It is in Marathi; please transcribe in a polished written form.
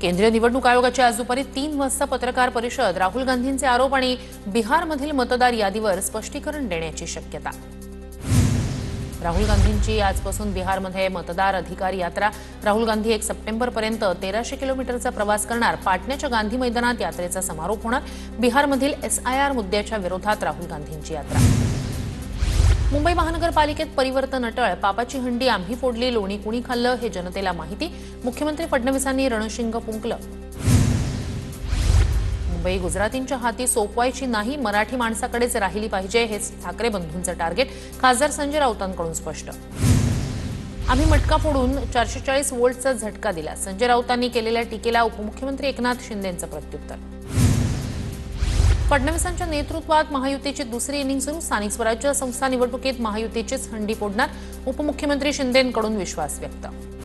केंद्रीय निवडणूक आयोगाची आज दुपारी 3 वाजता पत्रकार परिषद। राहुल गांधींचे आरोप आणि बिहारमधील मतदार यादीवर स्पष्टीकरण देण्याची शक्यता। राहुल गांधींची आजपासून बिहारमध्ये मतदार अधिकार यात्रा। राहुल गांधी 1 सप्टेंबरपर्यंत 1300 किलोमीटरचा प्रवास करणार। पाटण्याच्या गांधी मैदानात यात्रेचा समारोप होणार। बिहारमधील SIR मुद्द्याच्या विरोधात राहुल गांधींची यात्रा। मुंबई महानगरपालिकेत परिवर्तन अटळ। पापाची हंडी आम्ही फोडली, लोणी कुणी खाल्लं हे जनतेला माहिती। मुख्यमंत्री फडणवीसांनी रणशिंग फुंकलं। मुंबई गुजरातींच्या हाती सोपवायची नाही, मराठी माणसाकडेच राहिली पाहिजे, हे ठाकरे बंधूंचं टार्गेट। खासदार संजय राऊतांकडून स्पष्ट। आम्ही मटका फोडून 440 व्होल्टचा झटका दिला। संजय राऊतांनी केलेल्या टीकेला उपमुख्यमंत्री एकनाथ शिंदेंचं प्रत्युत्तर। फडणवीसांच्या नेतृत्वात महायुतीची दुसरी इनिंग सुरू। स्थानिक स्वराज्य संस्था निवडणुकीत महायुतीचीच हंडी फोडणार। उपमुख्यमंत्री शिंदेंकडून विश्वास व्यक्त।